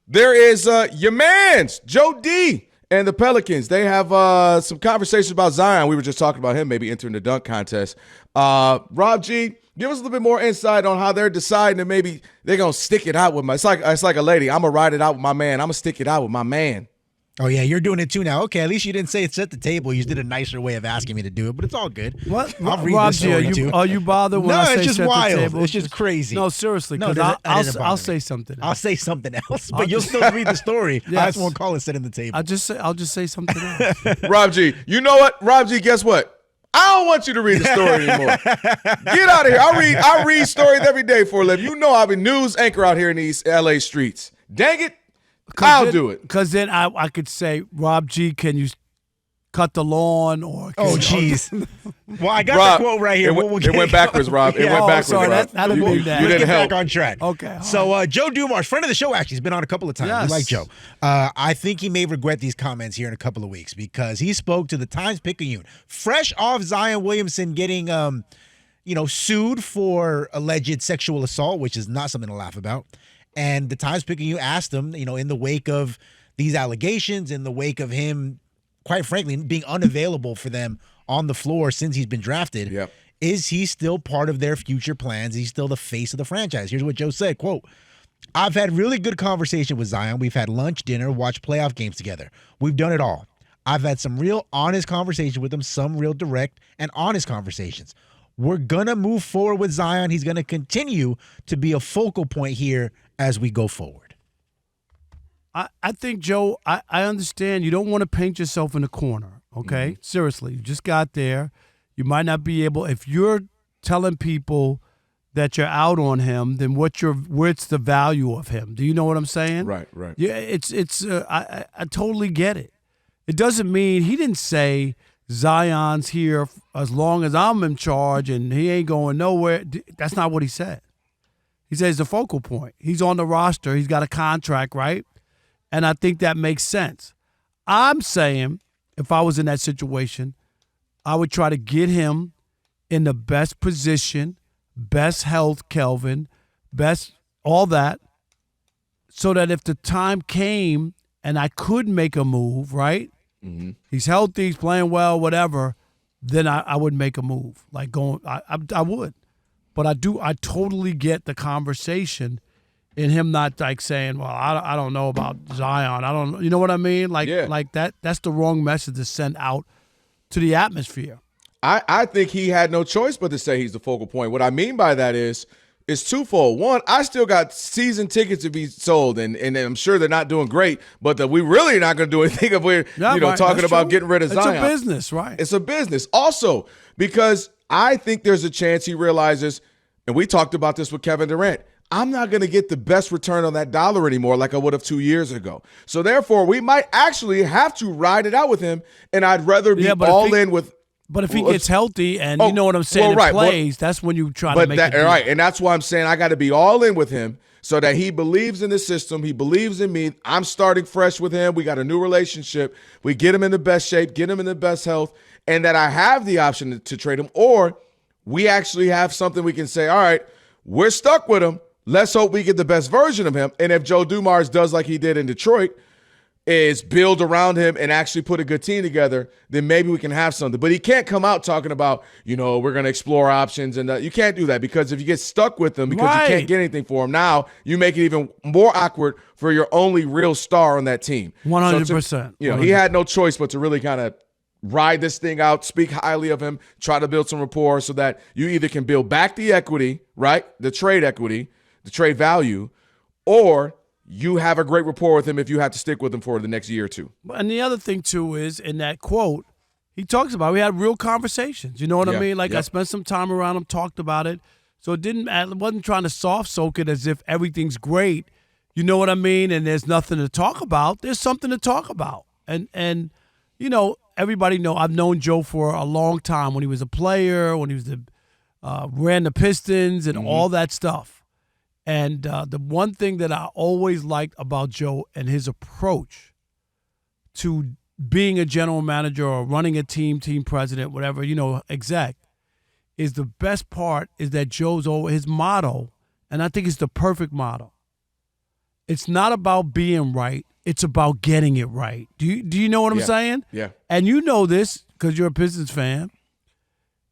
there is your man's Joe D and the Pelicans. They have some conversations about Zion. We were just talking about him maybe entering the dunk contest. Rob G, give us a little bit more insight on how they're deciding that maybe they're going to stick it out with it's like a lady. I'm going to ride it out with my man. I'm going to stick it out with my man. Oh, yeah, you're doing it too now. Okay, at least you didn't say it's at the table. You just did a nicer way of asking me to do it, but it's all good. What? I'll read Rob this story too. Are you bothered when I say it's just set wild. the table? It's just crazy. No, seriously, No, because I'll me. say something else. I'll say something else, but you'll still read the story. Yes. I just won't call it setting the table. I'll just say something else. Rob G, you know what? Rob G, guess what? I don't want you to read the story anymore. Get out of here. I read stories every day for a living. You know I'm a news anchor out here in these LA streets. Dang it. I'll do it. Because then I could say, Rob G, can you cut the lawn? Or jeez. Well, I got the quote right here. It went backwards, Rob. It went backwards, sorry, Rob. You didn't get help. back on track. Okay. So Joe Dumars, friend of the show, actually, he's been on a couple of times. Yes. We like Joe. I think he may regret these comments here in a couple of weeks because he spoke to the Times-Picayune, fresh off Zion Williamson getting sued for alleged sexual assault, which is not something to laugh about. And the Times-Picayune asked him, in the wake of these allegations, in the wake of him, quite frankly, being unavailable for them on the floor since he's been drafted, is he still part of their future plans? Is he still the face of the franchise? Here's what Joe said, quote, "I've had really good conversation with Zion. We've had lunch, dinner, watched playoff games together. We've done it all. I've had some real honest conversation with him, some real direct and honest conversations. We're going to move forward with Zion. He's going to continue to be a focal point here as we go forward." I think, Joe, I understand you don't want to paint yourself in a corner, okay? Mm-hmm. Seriously, you just got there. You might not be able – if you're telling people that you're out on him, then what's the value of him? Do you know what I'm saying? Right. Yeah, I totally get it. It doesn't mean – he didn't say Zion's here as long as I'm in charge and he ain't going nowhere. That's not what he said. He says the focal point. He's on the roster. He's got a contract, right? And I think that makes sense. I'm saying if I was in that situation, I would try to get him in the best position, best health, Kelvin, best all that, so that if the time came and I could make a move, right? Mm-hmm. He's healthy, he's playing well, whatever, then I would make a move. Like I would. But I totally get the conversation in him not like saying, well, I don't know about Zion. I don't, you know what I mean? Like that's the wrong message to send out to the atmosphere. I think he had no choice but to say he's the focal point. What I mean by that is twofold. One, I still got season tickets to be sold, and I'm sure they're not doing great, but that we really are not going to do anything if we're talking about getting rid of Zion. It's a business, right? It's a business. Also, because I think there's a chance he realizes, and we talked about this with Kevin Durant, I'm not going to get the best return on that dollar anymore like I would have 2 years ago. So therefore, we might actually have to ride it out with him, and I'd rather be all in with. But if he gets healthy and you know what I'm saying, plays, that's when you try to make it. Right, and that's why I'm saying I got to be all in with him so that he believes in the system. He believes in me. I'm starting fresh with him. We got a new relationship. We get him in the best shape, get him in the best health, and that I have the option to trade him, or we actually have something we can say, all right, we're stuck with him. Let's hope we get the best version of him. And if Joe Dumars does like he did in Detroit, is build around him and actually put a good team together, then maybe we can have something. But he can't come out talking about, we're going to explore options. And you can't do that, because if you get stuck with him because you can't get anything for him, now you make it even more awkward for your only real star on that team. 100%. So he had no choice but to really kind of ride this thing out, speak highly of him, try to build some rapport so that you either can build back the equity, right, the trade equity, the trade value, or you have a great rapport with him if you have to stick with him for the next year or two. And the other thing, too, is in that quote, he talks about we had real conversations. You know what I mean? Like I spent some time around him, talked about it. So I wasn't trying to soft soak it as if everything's great. You know what I mean? And there's nothing to talk about. There's something to talk about. And everybody know I've known Joe for a long time when he was a player, when he was ran the Pistons and all that stuff. And the one thing that I always liked about Joe and his approach to being a general manager or running a team president, whatever, exec, is the best part is that Joe's his motto, and I think it's the perfect motto, it's not about being right. It's about getting it right. Do you know what I'm saying? Yeah. And you know this because you're a Pistons fan.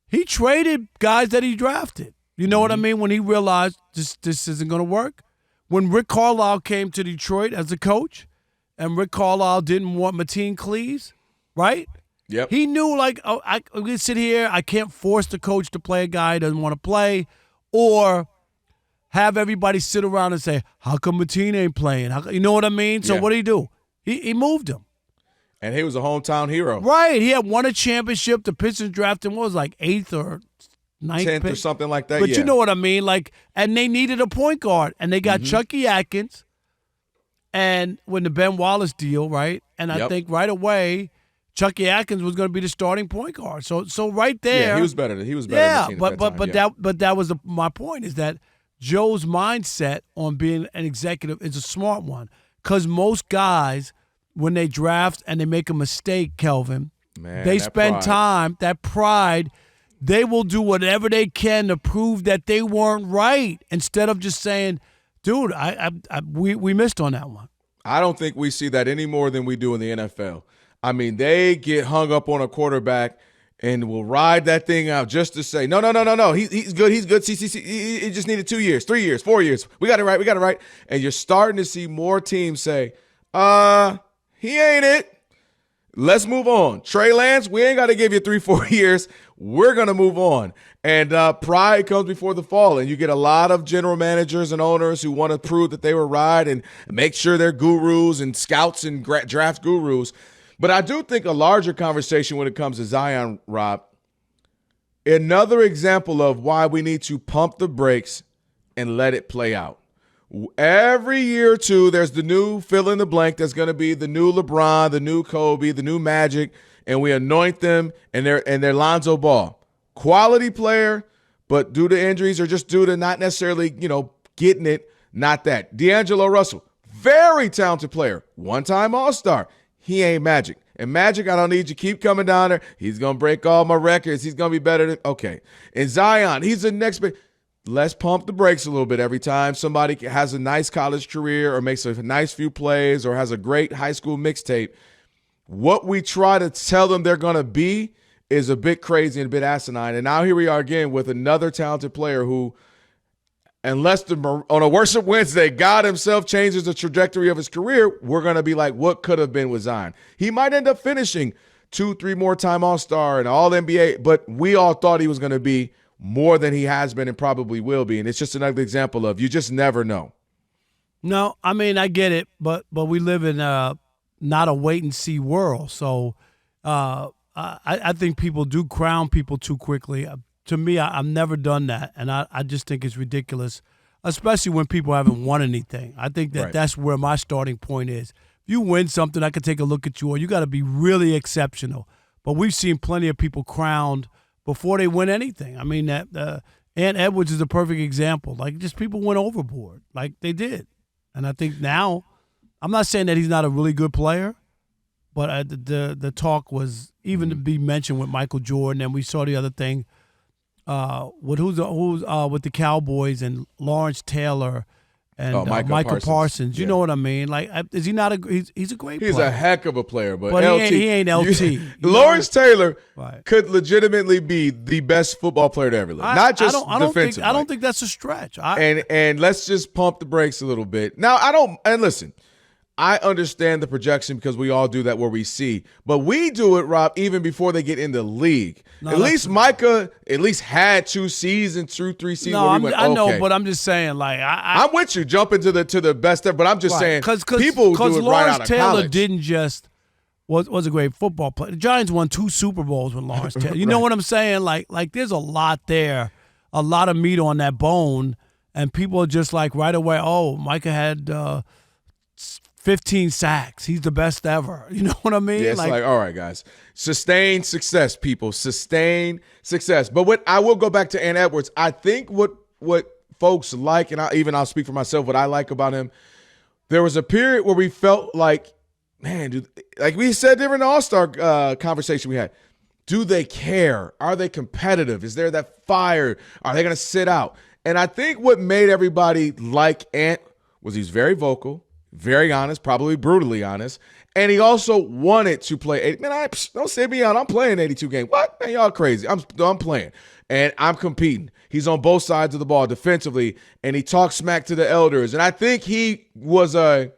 He traded guys that he drafted. You know what I mean? When he realized this isn't going to work. When Rick Carlisle came to Detroit as a coach, and Rick Carlisle didn't want Mateen Cleaves, right? Yep. He knew, like, oh, I'm going to sit here. I can't force the coach to play a guy who doesn't want to play, or have everybody sit around and say, how come Mateen ain't playing? You know what I mean? So what did he do? He moved him. And he was a hometown hero. Right. He had won a championship. The Pistons drafted him, what was it, like 8th or 9th 10th pick? or something like that, But you know what I mean? Like, and they needed a point guard. And they got Chucky Atkins and when the Ben Wallace deal, right? And I think right away, Chucky Atkins was going to be the starting point guard. So right there. Yeah, he was better. He was better Yeah, than but that was my point, is that Joe's mindset on being an executive is a smart one. Because most guys, when they draft and they make a mistake, Kelvin, they spend time, that pride, they will do whatever they can to prove that they weren't right, instead of just saying, dude, we missed on that one. I don't think we see that any more than we do in the NFL. I mean, they get hung up on a quarterback and will ride that thing out just to say, no. He's good. See. He just needed 2 years, 3 years, 4 years. We got it right. And you're starting to see more teams say, he ain't it. Let's move on. Trey Lance, we ain't got to give you 3-4 years. We're going to move on. And pride comes before the fall. And you get a lot of general managers and owners who want to prove that they were right and make sure they're gurus and scouts and draft gurus. But I do think a larger conversation when it comes to Zion, Rob, another example of why we need to pump the brakes and let it play out. Every year or two, there's the new fill in the blank that's going to be the new LeBron, the new Kobe, the new Magic, and we anoint them and they're Lonzo Ball. Quality player, but due to injuries or just due to not necessarily, getting it, not that. D'Angelo Russell, very talented player, one-time All-Star. He ain't Magic. And Magic, I don't need you. Keep coming down there. He's going to break all my records. He's going to be better than – okay. And Zion, he's the next big – let's pump the brakes a little bit every time somebody has a nice college career or makes a nice few plays or has a great high school mixtape. What we try to tell them they're going to be is a bit crazy and a bit asinine. And now here we are again with another talented player who – unless on a Worship Wednesday, God himself changes the trajectory of his career, we're going to be like, what could have been with Zion? He might end up finishing 2-3 more time All-Star and All-NBA, but we all thought he was going to be more than he has been and probably will be. And it's just another example of you just never know. No, I mean, I get it, but we live in not a wait-and-see world. So I think people do crown people too quickly. To me, I've never done that, and I just think it's ridiculous, especially when people haven't won anything. I think that's where my starting point is. If you win something, I could take a look at you, or you got to be really exceptional. But we've seen plenty of people crowned before they win anything. I mean, that Ant Edwards is a perfect example. Like, just people went overboard, like they did. And I think now, I'm not saying that he's not a really good player, but the talk was even to be mentioned with Michael Jordan, and we saw the other thing. With who's with the Cowboys and Lawrence Taylor and Micah Parsons. You know what I mean? Like, is he not he's a great player. He's a heck of a player, but LT, he ain't LT. Lawrence Taylor could legitimately be the best football player to ever live. Not just defensively. I don't think that's a stretch. And let's just pump the brakes a little bit. Now, listen, I understand the projection because we all do that where we see. But we do it, Rob, even before they get in the league. At least Micah had 2 seasons, 3 seasons where we went, okay. I know, but I'm just saying, like, I'm with you, jumping to the best ever, but I'm just saying people do it right out of college. Lawrence Taylor didn't just was a great football player. The Giants won 2 Super Bowls with Lawrence Taylor. You know what I'm saying? Like there's a lot there, a lot of meat on that bone, and people are just like right away, oh, Micah had 15 sacks. He's the best ever. You know what I mean? Yeah, it's like, all right, guys. Sustained success, people. Sustained success. But what I will go back to Ant Edwards. I think what folks like, and I'll speak for myself, what I like about him, there was a period where we felt like, man, dude, like we said during the All-Star conversation we had, do they care? Are they competitive? Is there that fire? Are they going to sit out? And I think what made everybody like Ant was he's very vocal. very honest, probably brutally honest. And he also wanted to play 80. Man, don't say me out. I'm playing 82 games. What? Man, y'all crazy. I'm playing. And I'm competing. He's on both sides of the ball defensively, and he talks smack to the elders. And I think he was a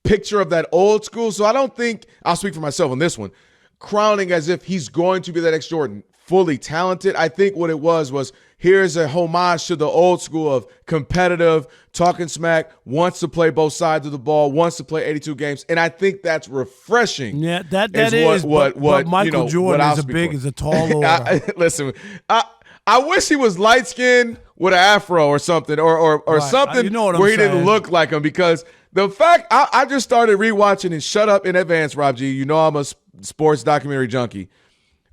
picture of that old school. So I don't think, I'll speak for myself on this one, crowning as if he's going to be that X Jordan, fully talented. I think what it was here's a homage to the old school of competitive, talking smack, wants to play both sides of the ball, wants to play 82 games. And I think that's refreshing. Yeah, that is what Michael Jordan is a tall order. Listen, I wish he was light-skinned with an afro or something, or right. Something where he didn't look like him, because the fact I just started rewatching, and shut up in advance, Rob G. You know I'm a sports documentary junkie.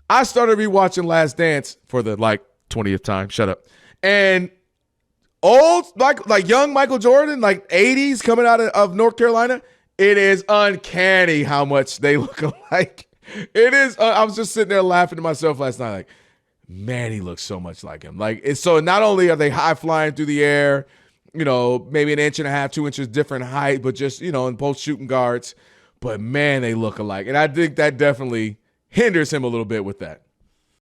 I started rewatching Last Dance for the 20th time. Shut up. And old, like young Michael Jordan, 80s coming out of North Carolina, it is uncanny how much they look alike. It is. I was just sitting there laughing to myself last night, man, he looks so much like him. So not only are they high flying through the air, maybe an inch and a half, 2 inches different height, but just, in both shooting guards, but man, they look alike. And I think that definitely hinders him a little bit with that.